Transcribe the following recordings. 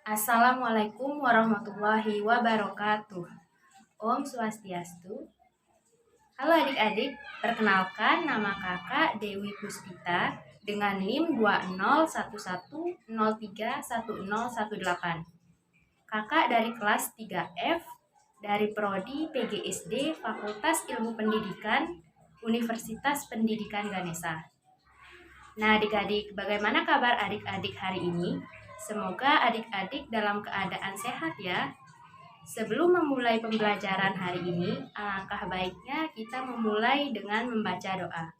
Assalamualaikum warahmatullahi wabarakatuh. Om Swastiastu. Halo adik-adik, perkenalkan nama kakak Dewi Puspita dengan NIM 2011031018. Kakak dari kelas 3F dari Prodi PGSD Fakultas Ilmu Pendidikan Universitas Pendidikan Ganesha. Nah adik-adik, bagaimana kabar adik-adik hari ini? Semoga adik-adik dalam keadaan sehat ya. Sebelum memulai pembelajaran hari ini, alangkah baiknya kita memulai dengan membaca doa.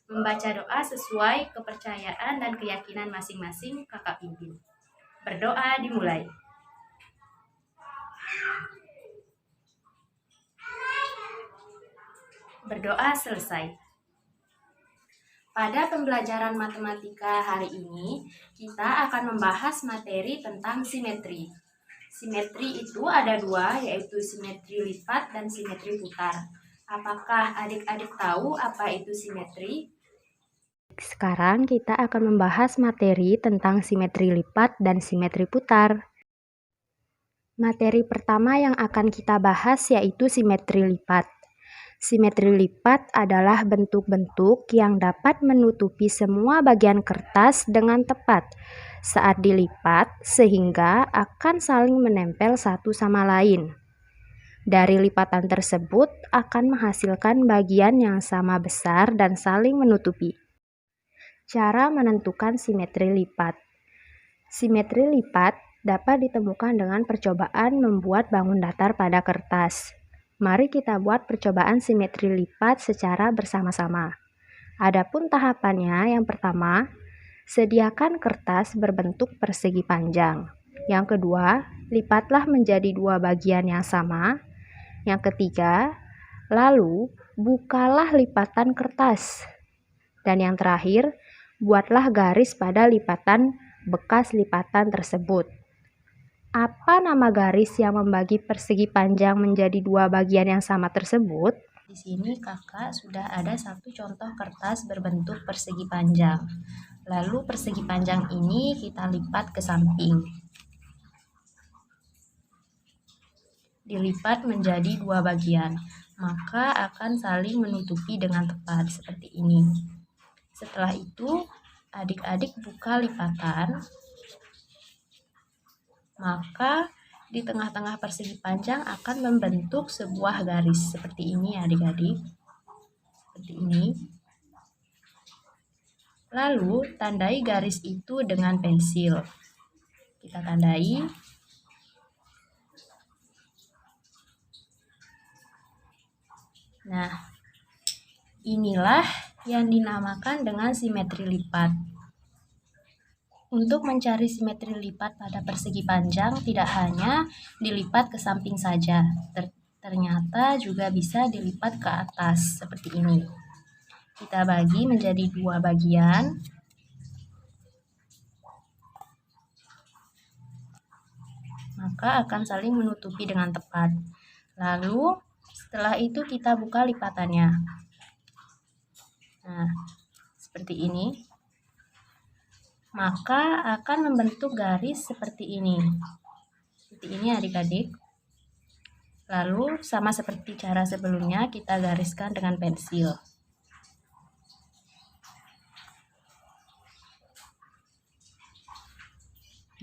Membaca doa sesuai kepercayaan dan keyakinan masing-masing kakak pimpin. Berdoa dimulai. Berdoa selesai. Pada pembelajaran matematika hari ini, kita akan membahas materi tentang simetri. Simetri itu ada dua, yaitu simetri lipat dan simetri putar. Apakah adik-adik tahu apa itu simetri? Sekarang kita akan membahas materi tentang simetri lipat dan simetri putar. Materi pertama yang akan kita bahas yaitu simetri lipat. Simetri lipat adalah bentuk-bentuk yang dapat menutupi semua bagian kertas dengan tepat saat dilipat sehingga akan saling menempel satu sama lain. Dari lipatan tersebut akan menghasilkan bagian yang sama besar dan saling menutupi. Cara menentukan simetri lipat. Simetri lipat dapat ditemukan dengan percobaan membuat bangun datar pada kertas. Mari kita buat percobaan simetri lipat secara bersama-sama. Adapun tahapannya, yang pertama, sediakan kertas berbentuk persegi panjang. Yang kedua, lipatlah menjadi dua bagian yang sama. Yang ketiga, lalu bukalah lipatan kertas. Dan yang terakhir, buatlah garis pada lipatan bekas lipatan tersebut. Apa nama garis yang membagi persegi panjang menjadi dua bagian yang sama tersebut? Di sini kakak sudah ada satu contoh kertas berbentuk persegi panjang. Lalu persegi panjang ini kita lipat ke samping. Dilipat menjadi dua bagian, maka akan saling menutupi dengan tepat seperti ini. Setelah itu, adik-adik buka lipatan, maka di tengah-tengah persegi panjang akan membentuk sebuah garis seperti ini adik-adik. Seperti ini. Lalu tandai garis itu dengan pensil. Kita tandai. Nah, inilah yang dinamakan dengan simetri lipat. Untuk mencari simetri lipat pada persegi panjang tidak hanya dilipat ke samping saja, ternyata juga bisa dilipat ke atas seperti ini. Kita bagi menjadi dua bagian. Maka akan saling menutupi dengan tepat. Lalu setelah itu kita buka lipatannya. Nah, seperti ini. Maka akan membentuk garis seperti ini. Seperti ini adik-adik. Lalu sama seperti cara sebelumnya kita gariskan dengan pensil.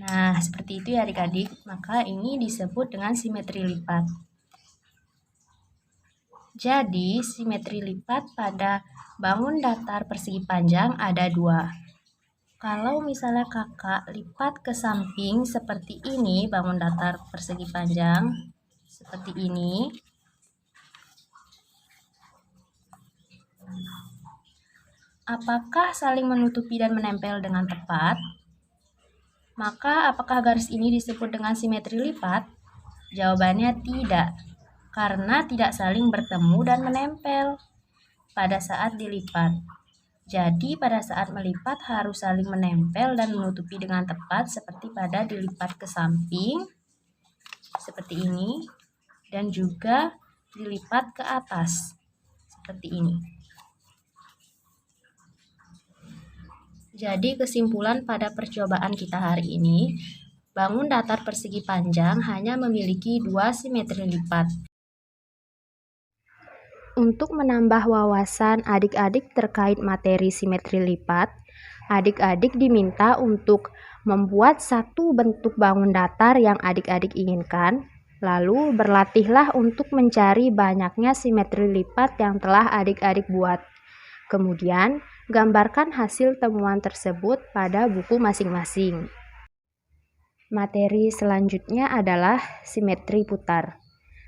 Nah, seperti itu ya adik-adik. Maka ini disebut dengan simetri lipat. Jadi, simetri lipat pada bangun datar persegi panjang ada dua. Kalau misalnya kakak lipat ke samping seperti ini, bangun datar persegi panjang seperti ini. Apakah saling menutupi dan menempel dengan tepat? Maka apakah garis ini disebut dengan simetri lipat? Jawabannya tidak, karena tidak saling bertemu dan menempel pada saat dilipat. Jadi pada saat melipat harus saling menempel dan menutupi dengan tepat seperti pada dilipat ke samping seperti ini dan juga dilipat ke atas seperti ini. Jadi kesimpulan pada percobaan kita hari ini, bangun datar persegi panjang hanya memiliki 2 simetri lipat. Untuk menambah wawasan adik-adik terkait materi simetri lipat, adik-adik diminta untuk membuat satu bentuk bangun datar yang adik-adik inginkan, lalu berlatihlah untuk mencari banyaknya simetri lipat yang telah adik-adik buat. Kemudian, gambarkan hasil temuan tersebut pada buku masing-masing. Materi selanjutnya adalah simetri putar.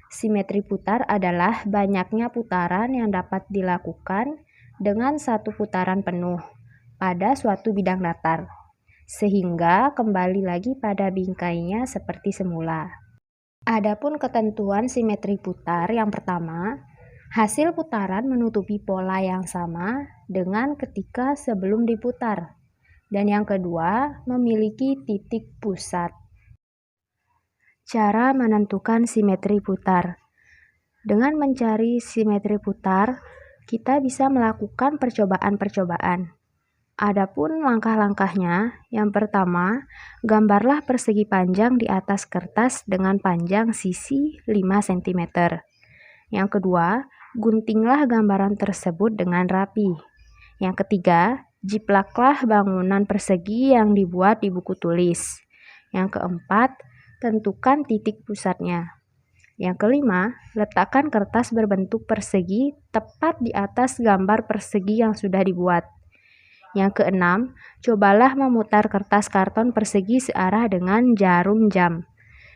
Simetri putar adalah banyaknya putaran yang dapat dilakukan dengan satu putaran penuh pada suatu bidang datar, sehingga kembali lagi pada bingkainya seperti semula. Adapun ketentuan simetri putar yang pertama, hasil putaran menutupi pola yang sama dengan ketika sebelum diputar. Dan yang kedua, memiliki titik pusat. Cara menentukan simetri putar. Dengan mencari simetri putar, kita bisa melakukan percobaan-percobaan. Adapun langkah-langkahnya, yang pertama, gambarlah persegi panjang di atas kertas dengan panjang sisi 5 cm. Yang kedua, guntinglah gambaran tersebut dengan rapi. Yang ketiga, jiplaklah bangunan persegi yang dibuat di buku tulis. Yang keempat, tentukan titik pusatnya. Yang kelima, letakkan kertas berbentuk persegi tepat di atas gambar persegi yang sudah dibuat. Yang keenam, cobalah memutar kertas karton persegi searah dengan jarum jam.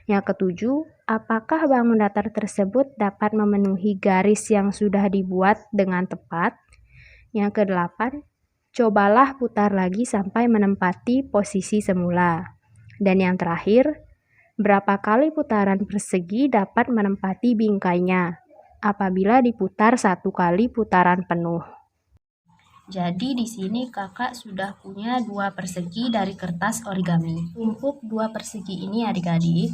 Yang ketujuh, apakah bangun datar tersebut dapat memenuhi garis yang sudah dibuat dengan tepat? Yang kedelapan, cobalah putar lagi sampai menempati posisi semula. Dan yang terakhir, berapa kali putaran persegi dapat menempati bingkainya apabila diputar satu kali putaran penuh. Jadi di sini kakak sudah punya 2 persegi dari kertas origami. Tumpuk 2 persegi ini adik-adik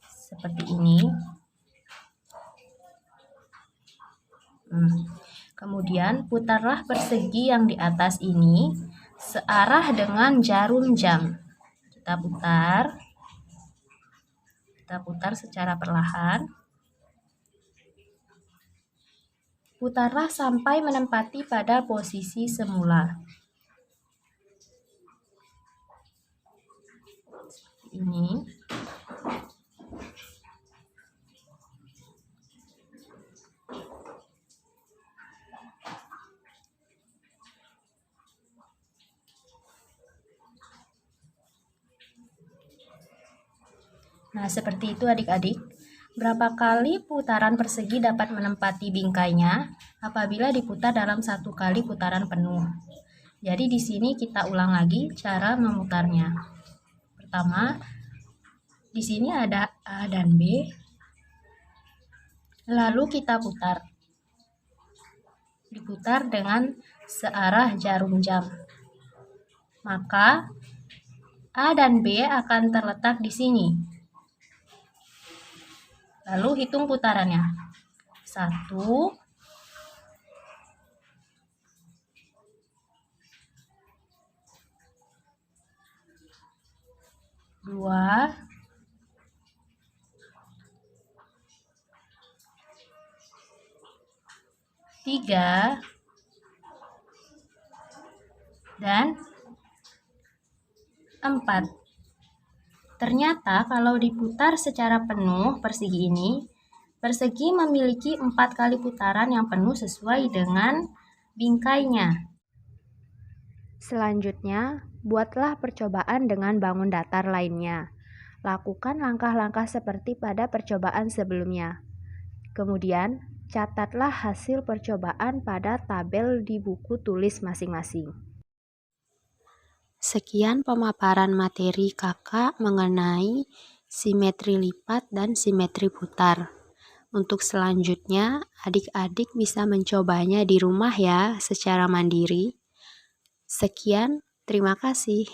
seperti ini. Kemudian putarlah persegi yang di atas ini searah dengan jarum jam. Kita putar secara perlahan. Putarlah sampai menempati pada posisi semula. Seperti ini. Nah, seperti itu adik-adik. Berapa kali putaran persegi dapat menempati bingkainya apabila diputar dalam satu kali putaran penuh. Jadi di sini kita ulang lagi cara memutarnya. Pertama, di sini ada A dan B. Lalu kita putar. Diputar dengan searah jarum jam. Maka A dan B akan terletak di sini. Lalu hitung putarannya. 1, 2, 3, dan 4. Ternyata kalau diputar secara penuh persegi ini, persegi memiliki 4 kali putaran yang penuh sesuai dengan bingkainya. Selanjutnya, buatlah percobaan dengan bangun datar lainnya. Lakukan langkah-langkah seperti pada percobaan sebelumnya. Kemudian, catatlah hasil percobaan pada tabel di buku tulis masing-masing. Sekian pemaparan materi kakak mengenai simetri lipat dan simetri putar. Untuk selanjutnya, adik-adik bisa mencobanya di rumah ya secara mandiri. Sekian, terima kasih.